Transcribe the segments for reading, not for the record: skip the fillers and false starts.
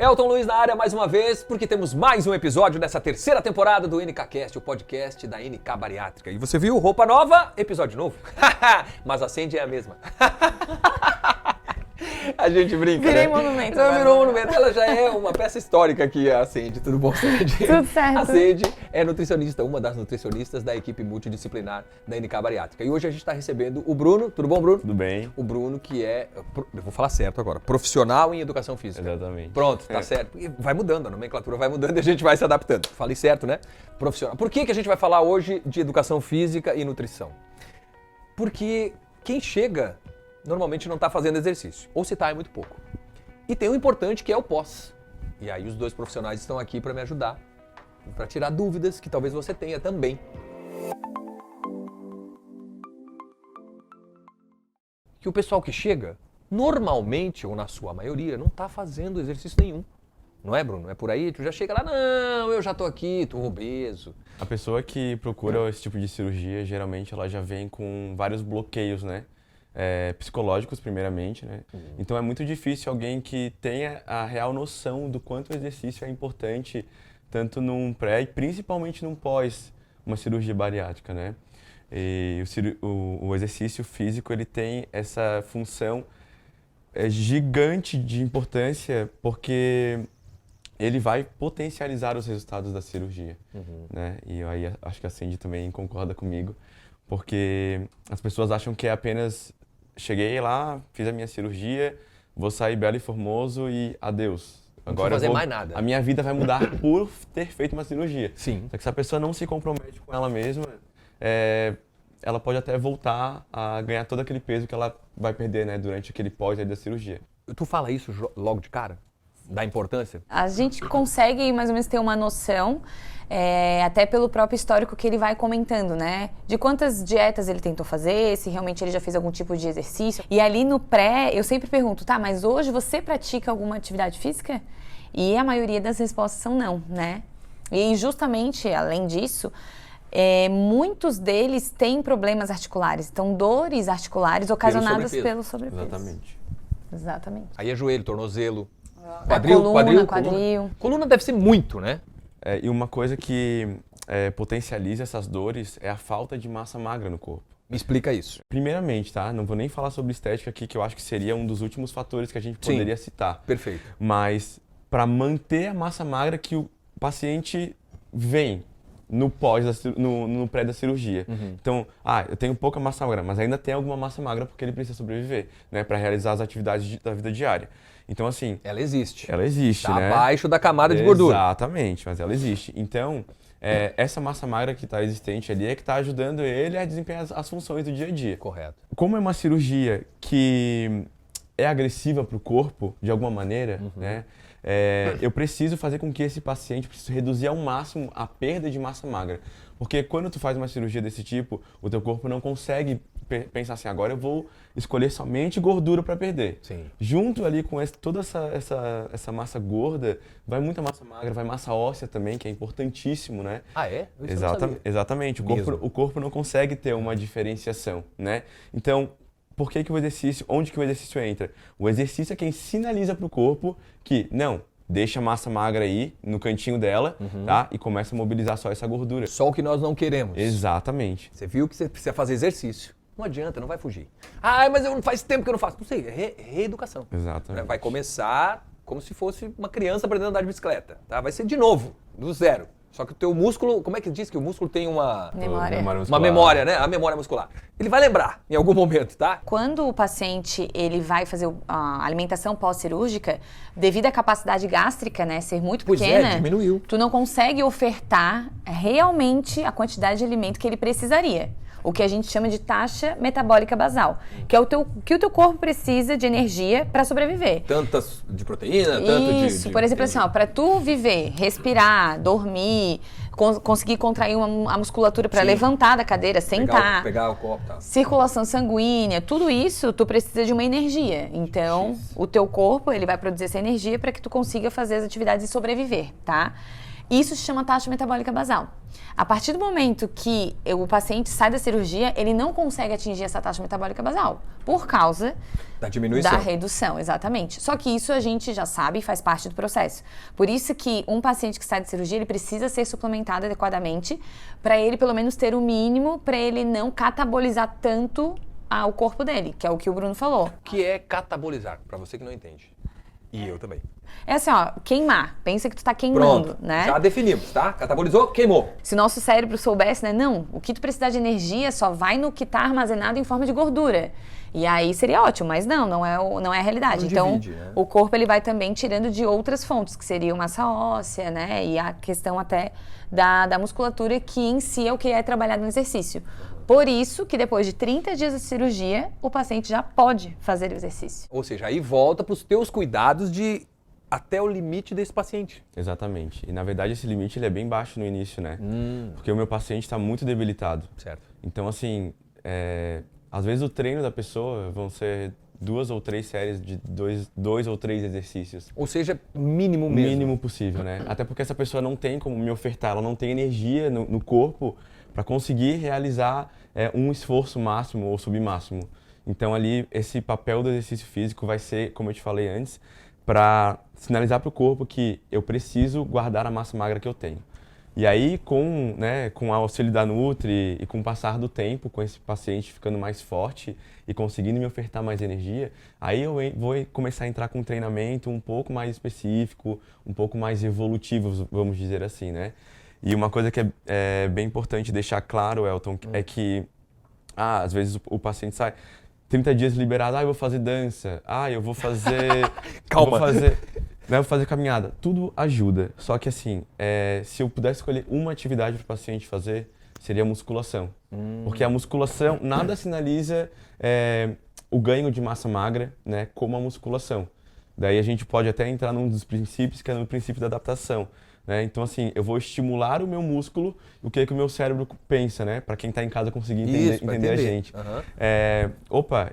Elton Luiz na área mais uma vez, porque temos mais um episódio dessa terceira temporada do NKCast, o podcast da NK Bariátrica. E você viu, roupa nova, episódio novo. Mas a Sandy é a mesma. A gente brinca, Virei né? monumento. Ela virou monumento, ela já é uma peça histórica aqui, a Sandy. Tudo bom, Sandy? Tudo certo. A Sandy é nutricionista, uma das nutricionistas da equipe multidisciplinar da NK Bariátrica. E hoje a gente está recebendo o Bruno. Tudo bom, Bruno? Tudo bem. O Bruno, que é, eu vou falar certo agora, profissional em educação física. Exatamente. Pronto, tá certo. E vai mudando, a nomenclatura vai mudando e a gente vai se adaptando. Falei certo, né? Profissional. Por que a gente vai falar hoje de educação física e nutrição? Porque quem chega normalmente não está fazendo exercício, ou se está é muito pouco. E tem o importante que é o pós. E aí os dois profissionais estão aqui para me ajudar, para tirar dúvidas que talvez você tenha também. Que o pessoal que chega, normalmente, ou na sua maioria, não está fazendo exercício nenhum. Não é, Bruno? É por aí? Tu já chega lá, não, eu já tô aqui, tô obeso. A pessoa que procura esse tipo de cirurgia, geralmente ela já vem com vários bloqueios, né? Psicológicos, primeiramente, né? Então é muito difícil alguém que tenha a real noção do quanto o exercício é importante, tanto num pré e principalmente num pós uma cirurgia bariátrica, né? E o exercício físico, ele tem essa função gigante de importância, porque ele vai potencializar os resultados da cirurgia, né? E aí acho que a Sandy também concorda comigo, porque as pessoas acham que é apenas cheguei lá, fiz a minha cirurgia, vou sair belo e formoso e adeus. Agora não vou fazer mais nada. A minha vida vai mudar por ter feito uma cirurgia. Sim. Só que se a pessoa não se compromete com ela mesma, ela pode até voltar a ganhar todo aquele peso que ela vai perder, né, durante aquele pós aí da cirurgia. Tu fala isso logo de cara? Da importância? A gente consegue mais ou menos ter uma noção, até pelo próprio histórico que ele vai comentando, né? De quantas dietas ele tentou fazer, se realmente ele já fez algum tipo de exercício. E ali no pré, eu sempre pergunto, tá, mas hoje você pratica alguma atividade física? E a maioria das respostas são não, né? E justamente, além disso, muitos deles têm problemas articulares. Então, dores articulares ocasionadas pelo sobrepeso. Exatamente. Aí é joelho, tornozelo, quadril. Coluna deve ser muito, né? E uma coisa que potencializa essas dores é a falta de massa magra no corpo. Me explica isso. Primeiramente, tá? Não vou nem falar sobre estética aqui, que eu acho que seria um dos últimos fatores que a gente poderia citar. Perfeito. Mas para manter a massa magra que o paciente vem no pré da cirurgia. Então, eu tenho pouca massa magra, mas ainda tem alguma massa magra porque ele precisa sobreviver, né, para realizar as atividades da vida diária. Então, assim... Ela existe. Ela existe, tá, né? Abaixo da camada de gordura. Exatamente, mas ela existe. Então, essa massa magra que está existente ali é que está ajudando ele a desempenhar as funções do dia a dia. Correto. Como é uma cirurgia que é agressiva para o corpo, de alguma maneira, né? Eu preciso fazer com que esse paciente precise reduzir ao máximo a perda de massa magra. Porque quando tu faz uma cirurgia desse tipo, o teu corpo não consegue pensar assim, agora eu vou escolher somente gordura para perder. Sim. Junto ali com toda essa massa gorda, vai muita massa magra, vai massa óssea também, que é importantíssimo, né? Ah, é? Isso eu não sabia. Exatamente. O corpo não consegue ter uma diferenciação, né? Então, por que o exercício, onde que o exercício entra? O exercício é quem sinaliza para o corpo que, não, deixa a massa magra aí no cantinho dela, tá? E começa a mobilizar só essa gordura. Só o que nós não queremos. Exatamente. Você viu que você precisa fazer exercício. Não adianta, não vai fugir. Mas faz tempo que eu não faço. Não sei, reeducação. Exatamente. Vai começar como se fosse uma criança aprendendo a andar de bicicleta, tá? Vai ser de novo, do zero. Só que o teu músculo, como é que diz que o músculo tem uma memória, né? A memória muscular. Ele vai lembrar em algum momento, tá? Quando o paciente ele vai fazer a alimentação pós-cirúrgica, devido à capacidade gástrica, né, ser muito pequena, diminuiu. Tu não consegue ofertar realmente a quantidade de alimento que ele precisaria. O que a gente chama de taxa metabólica basal, que é o teu corpo precisa de energia para sobreviver. Tantas de proteína, tanto de... Isso, por exemplo, assim, para tu viver, respirar, dormir, conseguir contrair a musculatura para levantar da cadeira, sentar, pegar o copo, tá. Circulação sanguínea, tudo isso tu precisa de uma energia. Então, o teu corpo ele vai produzir essa energia para que tu consiga fazer as atividades e sobreviver, tá? Isso se chama taxa metabólica basal. A partir do momento que o paciente sai da cirurgia, ele não consegue atingir essa taxa metabólica basal, por causa da diminuição. Da redução, exatamente. Só que isso a gente já sabe e faz parte do processo. Por isso que um paciente que sai de cirurgia, ele precisa ser suplementado adequadamente para ele pelo menos ter o mínimo, para ele não catabolizar tanto o corpo dele, que é o que o Bruno falou. O que é catabolizar, para você que não entende? E eu também. É assim, ó, queimar. Pensa que tu tá queimando, Pronto, né? já definimos, tá? Catabolizou, queimou. Se o nosso cérebro soubesse, né? Não, o que tu precisar de energia só vai no que tá armazenado em forma de gordura. E aí seria ótimo, mas não é a realidade. Não então, divide, né? o corpo ele vai também tirando de outras fontes, que seriam massa óssea, né? E a questão até da musculatura, que em si é o que é trabalhado no exercício. Por isso que depois de 30 dias de cirurgia, o paciente já pode fazer o exercício. Ou seja, aí volta para os teus cuidados de até o limite desse paciente. Exatamente. E na verdade esse limite ele é bem baixo no início, né? Porque o meu paciente está muito debilitado. Certo. Então assim, às vezes o treino da pessoa vão ser 2 ou 3 séries de 2 ou 3 exercícios. Ou seja, mínimo mesmo. Mínimo possível, né? Até porque essa pessoa não tem como me ofertar, ela não tem energia no corpo para conseguir realizar um esforço máximo ou submáximo. Então ali, esse papel do exercício físico vai ser, como eu te falei antes, para sinalizar para o corpo que eu preciso guardar a massa magra que eu tenho. E aí, com o auxílio da Nutri e com o passar do tempo, com esse paciente ficando mais forte e conseguindo me ofertar mais energia, aí eu vou começar a entrar com um treinamento um pouco mais específico, um pouco mais evolutivo, vamos dizer assim, né? E uma coisa que é bem importante deixar claro, Elton, é que às vezes o paciente sai 30 dias liberado, eu vou fazer dança, eu vou fazer... Calma. Vou fazer caminhada. Tudo ajuda, só que assim, se eu pudesse escolher uma atividade para o paciente fazer, seria a musculação. Porque a musculação, nada sinaliza o ganho de massa magra, né, como a musculação. Daí a gente pode até entrar num dos princípios, que é no princípio da adaptação. Né? Então, assim, eu vou estimular o meu músculo, o que o meu cérebro pensa, né? Para quem está em casa conseguir entender a gente.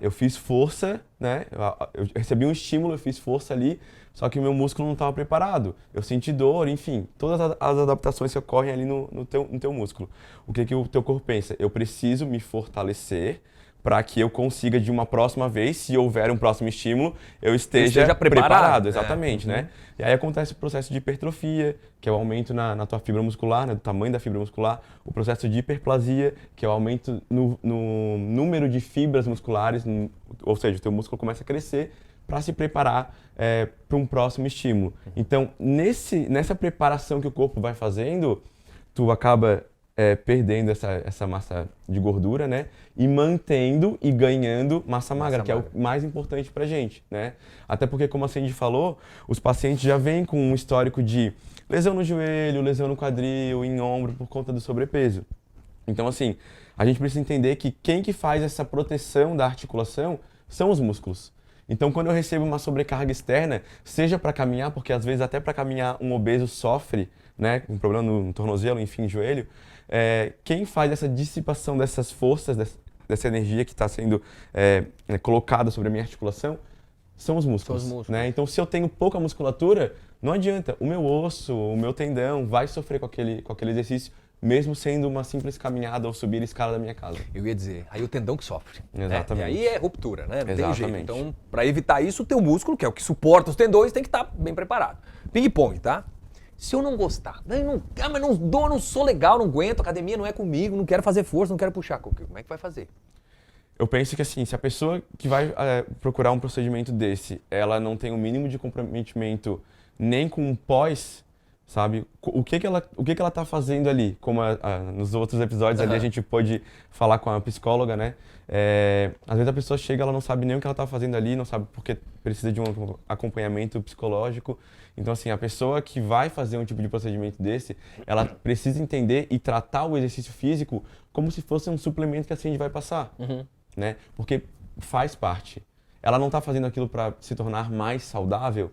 Eu fiz força, né? Eu recebi um estímulo, eu fiz força ali, só que o meu músculo não estava preparado. Eu senti dor, enfim, todas as adaptações que ocorrem ali no teu músculo. O que o teu corpo pensa? Eu preciso me fortalecer para que eu consiga, de uma próxima vez, se houver um próximo estímulo, eu esteja preparado. Exatamente, né? E aí acontece o processo de hipertrofia, que é o aumento na tua fibra muscular, né, do tamanho da fibra muscular, o processo de hiperplasia, que é o aumento no número de fibras musculares, ou seja, o teu músculo começa a crescer para se preparar para um próximo estímulo. Então, nessa preparação que o corpo vai fazendo, tu acaba perdendo essa massa de gordura, né? E mantendo e ganhando massa magra, que é o mais importante pra gente, né? Até porque, como a Cindy falou, os pacientes já vêm com um histórico de lesão no joelho, lesão no quadril, em ombro, por conta do sobrepeso. Então, assim, a gente precisa entender que quem que faz essa proteção da articulação são os músculos. Então, quando eu recebo uma sobrecarga externa, seja para caminhar, porque às vezes até para caminhar um obeso sofre, né, com problema no tornozelo, enfim, joelho, quem faz essa dissipação dessas forças, dessa energia que está sendo colocada sobre a minha articulação, são os músculos. Né? Então, se eu tenho pouca musculatura, não adianta. O meu osso, o meu tendão vai sofrer com aquele exercício, mesmo sendo uma simples caminhada ou subir a escada da minha casa. Eu ia dizer, aí o tendão que sofre. Exatamente. Né? E aí é ruptura, né? Não Exatamente. tem jeito. Então, para evitar isso, o teu músculo, que é o que suporta os tendões, tem que estar bem preparado. Ping-pong, tá? Se eu não gostar, mas não sou legal, não aguento, academia não é comigo, não quero fazer força, não quero puxar. Como é que vai fazer? Eu penso que assim, se a pessoa que vai procurar um procedimento desse, ela não tem o mínimo de comprometimento nem com o pós, sabe? O que ela tá fazendo ali? Como nos outros episódios ali a gente pôde falar com a psicóloga, né? Às vezes a pessoa chega, ela não sabe nem o que ela tá fazendo ali, não sabe porque precisa de um acompanhamento psicológico. Então, assim, a pessoa que vai fazer um tipo de procedimento desse, ela precisa entender e tratar o exercício físico como se fosse um suplemento que a Cindy vai passar, né? Porque faz parte. Ela não tá fazendo aquilo para se tornar mais saudável.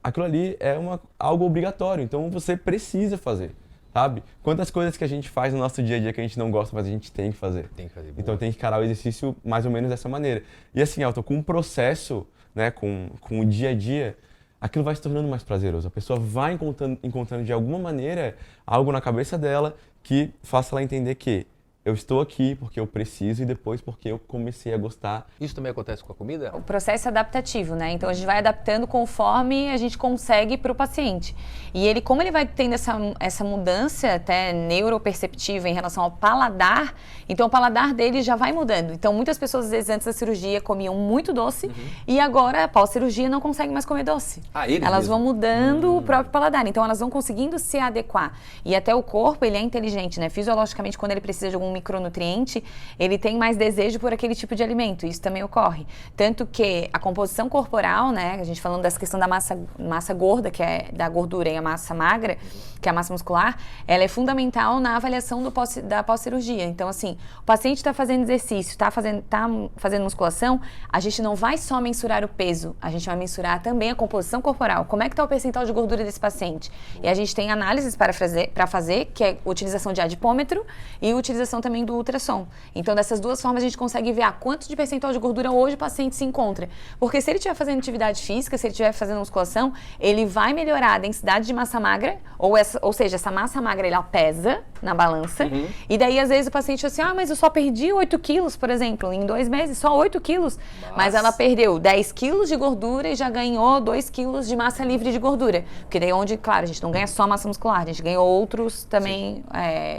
Aquilo ali é algo obrigatório, então você precisa fazer, sabe? Quantas coisas que a gente faz no nosso dia a dia que a gente não gosta, mas a gente tem que fazer. Tem que fazer. Então tem que encarar o exercício mais ou menos dessa maneira. E assim, Elton, com o processo, né, com o dia a dia, aquilo vai se tornando mais prazeroso. A pessoa vai encontrando de alguma maneira algo na cabeça dela que faça ela entender que eu estou aqui porque eu preciso e depois porque eu comecei a gostar. Isso também acontece com a comida? O processo é adaptativo, né? Então a gente vai adaptando conforme a gente consegue para o paciente. E ele, como ele vai tendo essa mudança até neuroperceptiva em relação ao paladar, então o paladar dele já vai mudando. Então muitas pessoas, às vezes, antes da cirurgia comiam muito doce e agora, após cirurgia, não conseguem mais comer doce. Elas vão mudando o próprio paladar. Então elas vão conseguindo se adequar. E até o corpo, ele é inteligente, né? Fisiologicamente, quando ele precisa de algum micronutriente, ele tem mais desejo por aquele tipo de alimento. Isso também ocorre. Tanto que a composição corporal, né, a gente falando dessa questão da massa gorda, que é da gordura, e a massa magra, que é a massa muscular, ela é fundamental na avaliação da pós-cirurgia. Então, assim, o paciente está fazendo exercício, está fazendo musculação, a gente não vai só mensurar o peso, a gente vai mensurar também a composição corporal. Como é que está o percentual de gordura desse paciente? E a gente tem análises para fazer, que é a utilização de adipômetro e a utilização também do ultrassom. Então, dessas duas formas, a gente consegue ver quanto de percentual de gordura hoje o paciente se encontra. Porque se ele estiver fazendo atividade física, se ele estiver fazendo musculação, ele vai melhorar a densidade de massa magra, ou seja, essa massa magra, ela pesa na balança, e daí, às vezes, o paciente diz assim, mas eu só perdi 8 quilos, por exemplo, em 2 meses, só 8 quilos. Mas ela perdeu 10 quilos de gordura e já ganhou 2 quilos de massa livre de gordura. Porque daí onde, claro, a gente não ganha só massa muscular, a gente ganha outros também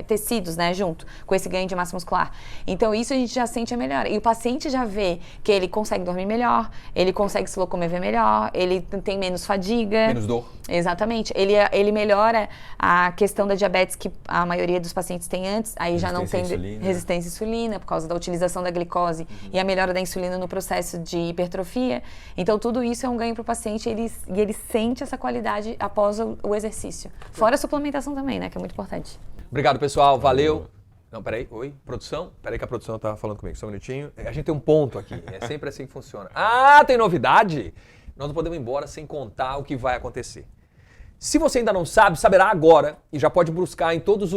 tecidos, né, junto com esse ganho de massa muscular. Então, isso a gente já sente a melhora. E o paciente já vê que ele consegue dormir melhor, ele consegue se locomover melhor, ele tem menos fadiga. Menos dor. Exatamente. Ele melhora a questão da diabetes que a maioria dos pacientes tem antes, aí já não tem resistência à insulina por causa da utilização da glicose e a melhora da insulina no processo de hipertrofia. Então, tudo isso é um ganho para o paciente e ele sente essa qualidade após o exercício. Fora a suplementação também, né, que é muito importante. Obrigado, pessoal. Valeu. Não, peraí. Oi, produção? Peraí que a produção tá falando comigo. Só um minutinho. A gente tem um ponto aqui. É sempre assim que funciona. Tem novidade? Nós não podemos ir embora sem contar o que vai acontecer. Se você ainda não sabe, saberá agora e já pode buscar em todas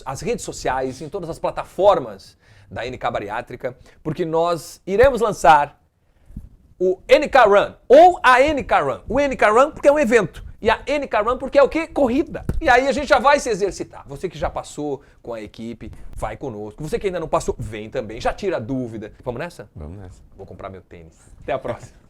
as redes sociais, em todas as plataformas da NK Bariátrica, porque nós iremos lançar o NK Run ou a NK Run. O NK Run porque é um evento e a NK Run porque é o quê? Corrida. E aí a gente já vai se exercitar. Você que já passou com a equipe, vai conosco. Você que ainda não passou, vem também. Já tira a dúvida. Vamos nessa? Vamos nessa. Vou comprar meu tênis. Até a próxima.